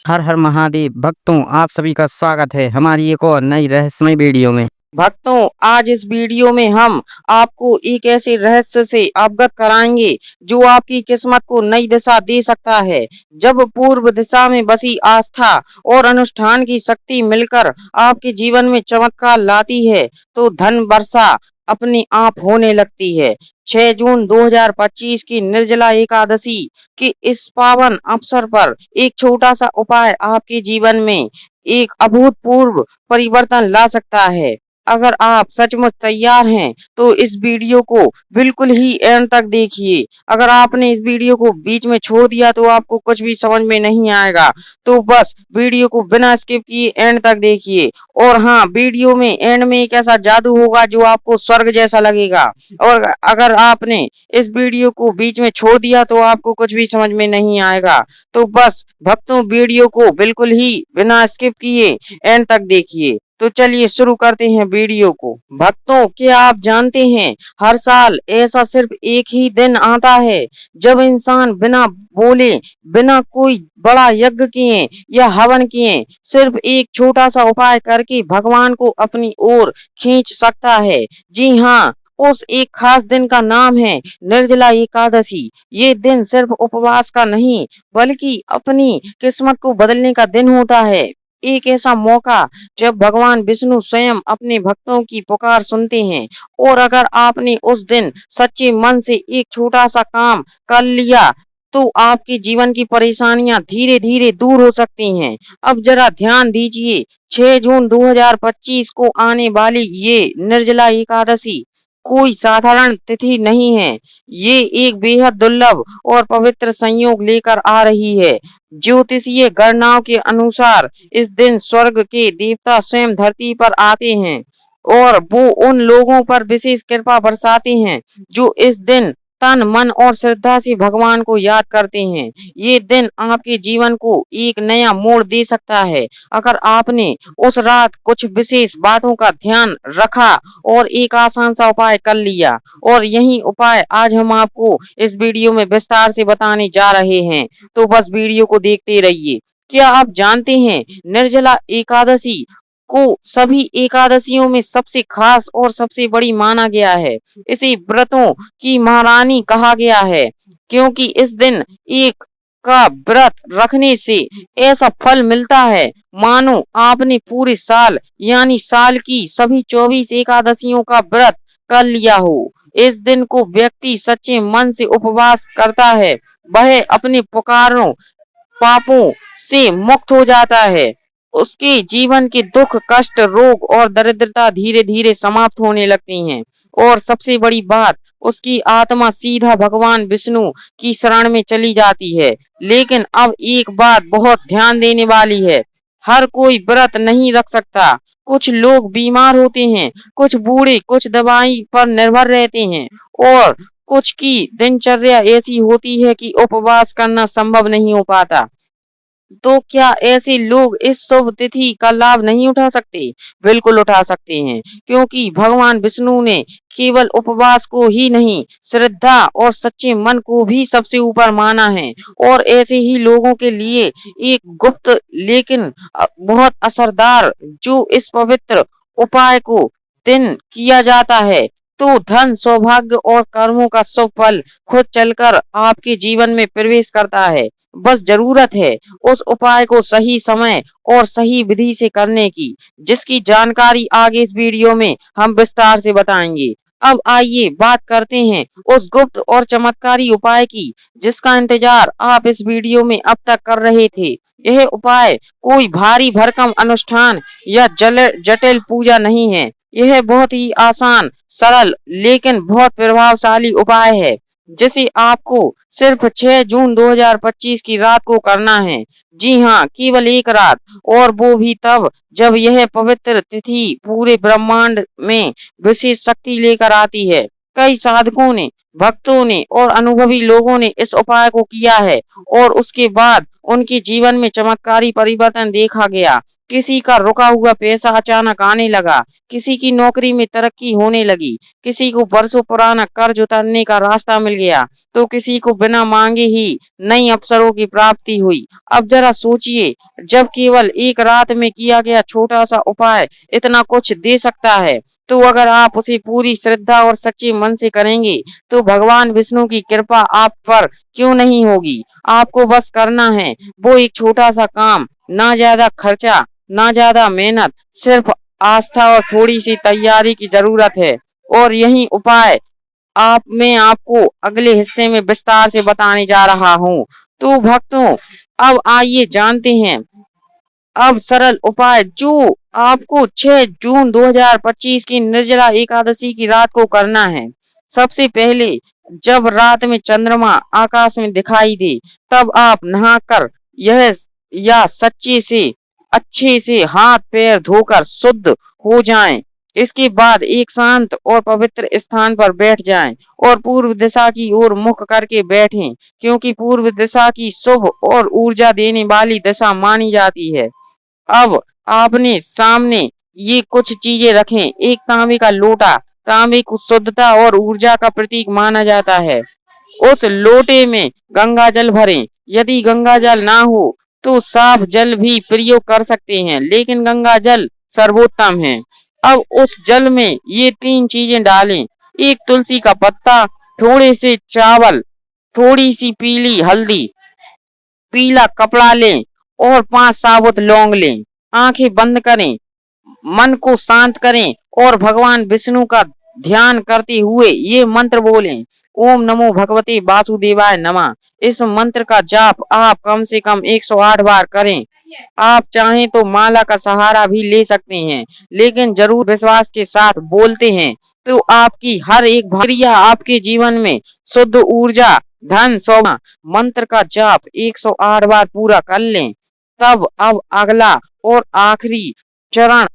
हर हर महादेव भक्तों, आप सभी का स्वागत है हमारी एक और नई रहस्यमय वीडियो में। भक्तों, आज इस वीडियो में हम आपको एक ऐसे रहस्य से अवगत कराएंगे जो आपकी किस्मत को नई दिशा दे सकता है। जब पूर्व दिशा में बसी आस्था और अनुष्ठान की शक्ति मिलकर आपके जीवन में चमत्कार लाती है तो धन वर्षा अपने आप होने लगती है। 6 जून 2025 की निर्जला एकादशी के इस पावन अवसर पर एक छोटा सा उपाय आपके जीवन में एक अभूतपूर्व परिवर्तन ला सकता है। अगर आप सचमुच तैयार हैं तो इस वीडियो को बिल्कुल ही एंड तक देखिए। अगर आपने इस वीडियो को बीच में छोड़ दिया तो आपको कुछ भी समझ में नहीं आएगा, तो बस वीडियो को बिना स्किप किए एंड तक देखिए। और हाँ, वीडियो में एंड में एक ऐसा जादू होगा जो आपको स्वर्ग जैसा लगेगा। और अगर आपने इस वीडियो को बीच में छोड़ दिया तो आपको कुछ भी समझ में नहीं आएगा, तो बस भक्तों वीडियो को बिल्कुल ही बिना स्किप किए एंड तक देखिए। तो चलिए शुरू करते हैं वीडियो को। भक्तों, क्या आप जानते हैं हर साल ऐसा सिर्फ एक ही दिन आता है जब इंसान बिना बोले, बिना कोई बड़ा यज्ञ किए या हवन किए, सिर्फ एक छोटा सा उपाय करके भगवान को अपनी ओर खींच सकता है। जी हाँ, उस एक खास दिन का नाम है निर्जला एकादशी। ये दिन सिर्फ उपवास का नहीं बल्कि अपनी किस्मत को बदलने का दिन होता है। एक ऐसा मौका जब भगवान विष्णु स्वयं अपने भक्तों की पुकार सुनते हैं। और अगर आपने उस दिन सच्चे मन से एक छोटा सा काम कर लिया तो आपके जीवन की परेशानियां धीरे धीरे दूर हो सकती हैं। अब जरा ध्यान दीजिए, 6 जून 2025 को आने वाली ये निर्जला एकादशी कोई साधारण तिथि नहीं है। ये एक बेहद दुर्लभ और पवित्र संयोग लेकर आ रही है। ज्योतिषीय गणनाओं के अनुसार इस दिन स्वर्ग के देवता स्वयं धरती पर आते हैं और वो उन लोगों पर विशेष कृपा बरसाते हैं जो इस दिन तन मन और श्रद्धा से भगवान को याद करते हैं। ये दिन आपके जीवन को एक नया मोड़ दे सकता है अगर आपने उस रात कुछ विशेष बातों का ध्यान रखा और एक आसान सा उपाय कर लिया। और यही उपाय आज हम आपको इस वीडियो में विस्तार से बताने जा रहे हैं, तो बस वीडियो को देखते रहिए। क्या आप जानते हैं निर्जला एकादशी को सभी एकादशियों में सबसे खास और सबसे बड़ी माना गया है। इसे व्रतों की महारानी कहा गया है क्योंकि इस दिन एक का व्रत रखने से ऐसा फल मिलता है मानो आपने पूरे साल यानी साल की सभी 24 एकादशियों का व्रत कर लिया हो। इस दिन को व्यक्ति सच्चे मन से उपवास करता है, वह अपने पुकारों पापों से मुक्त हो जाता है। उसके जीवन के दुख, कष्ट, रोग और दरिद्रता धीरे धीरे समाप्त होने लगती हैं। और सबसे बड़ी बात, उसकी आत्मा सीधा भगवान विष्णु की शरण में चली जाती है। लेकिन अब एक बात बहुत ध्यान देने वाली है, हर कोई व्रत नहीं रख सकता। कुछ लोग बीमार होते हैं, कुछ बूढ़े, कुछ दवाई पर निर्भर रहते हैं और कुछ की दिनचर्या ऐसी होती है कि उपवास करना संभव नहीं हो पाता। तो क्या ऐसे लोग इस शुभ तिथि का लाभ नहीं उठा सकते? बिल्कुल उठा सकते हैं, क्योंकि भगवान विष्णु ने केवल उपवास को ही नहीं, श्रद्धा और सच्चे मन को भी सबसे ऊपर माना है। और ऐसे ही लोगों के लिए एक गुप्त लेकिन बहुत असरदार जो इस पवित्र उपाय को दिन किया जाता है तो धन, सौभाग्य और कर्मों का शुभ फल खुद चलकर आपके जीवन में प्रवेश करता है। बस जरूरत है उस उपाय को सही समय और सही विधि से करने की, जिसकी जानकारी आगे इस वीडियो में हम विस्तार से बताएंगे। अब आइए बात करते हैं उस गुप्त और चमत्कारी उपाय की जिसका इंतजार आप इस वीडियो में अब तक कर रहे थे। यह उपाय कोई भारी भरकम अनुष्ठान या जटिल पूजा नहीं है। यह बहुत ही आसान, सरल लेकिन बहुत प्रभावशाली उपाय है जिसे आपको सिर्फ 6 जून 2025 की रात को करना है। जी हाँ, केवल एक रात, और वो भी तब जब यह पवित्र तिथि पूरे ब्रह्मांड में विशेष शक्ति लेकर आती है। कई साधकों ने, भक्तों ने और अनुभवी लोगों ने इस उपाय को किया है और उसके बाद उनके जीवन में चमत्कारी परिवर्तन देखा गया। किसी का रुका हुआ पैसा अचानक आने लगा, किसी की नौकरी में तरक्की होने लगी, किसी को बरसों पुराना कर्ज उतारने का रास्ता मिल गया, तो किसी को बिना मांगे ही नई अवसरों की प्राप्ति हुई। अब जरा सोचिए, जब केवल एक रात में किया गया छोटा सा उपाय इतना कुछ दे सकता है, तो अगर आप उसे पूरी श्रद्धा और सच्चे मन से करेंगे, तो भगवान विष्णु की कृपा आप पर क्यों नहीं होगी। आपको बस करना है वो एक छोटा सा काम, ना ज्यादा खर्चा, ना ज्यादा मेहनत, सिर्फ आस्था और थोड़ी सी तैयारी की जरूरत है। और यही उपाय मैं आपको अगले हिस्से में विस्तार से बताने जा रहा हूँ। तो भक्तों, अब आइए जानते हैं अब सरल उपाय जो आपको 6 जून 2025 की निर्जला एकादशी की रात को करना है। सबसे पहले, जब रात में चंद्रमा आकाश में दिखाई दे, तब आप नहाकर यह या सच्चे से अच्छे से हाथ पैर धोकर शुद्ध हो जाएं। इसके बाद एक शांत और पवित्र स्थान पर बैठ जाएं और पूर्व दिशा की ओर मुख करके बैठें, क्योंकि पूर्व दिशा की शुभ और ऊर्जा देने वाली दिशा मानी जाती है। अब आपने सामने ये कुछ चीजें रखें। एक तांबे का लोटा, तांबे को शुद्धता और ऊर्जा का प्रतीक माना जाता है। उस लोटे में गंगा जल भरें। यदि गंगा जल ना हो तो साफ जल भी प्रयोग कर सकते हैं, लेकिन गंगा जल सर्वोत्तम है। अब उस जल में ये 3 चीजें डालें। एक तुलसी का पत्ता, थोड़े से चावल, थोड़ी सी पीली हल्दी, पीला कपड़ा लें और 5 साबुत लौंग लें। आंखें बंद करें, मन को शांत करें और भगवान विष्णु का ध्यान करते हुए ये मंत्र बोलें, ओम नमो भगवते वासुदेवाय नमः। इस मंत्र का जाप आप कम से कम 108 बार करें। आप चाहें तो माला का सहारा भी ले सकते हैं, लेकिन जरूर विश्वास के साथ बोलते हैं तो आपकी हर एक क्रिया आपके जीवन में शुद्ध ऊर्जा, धन, सौभाग्य। मंत्र का जाप 108 बार पूरा कर लें। तब अब अगला और आखिरी चरण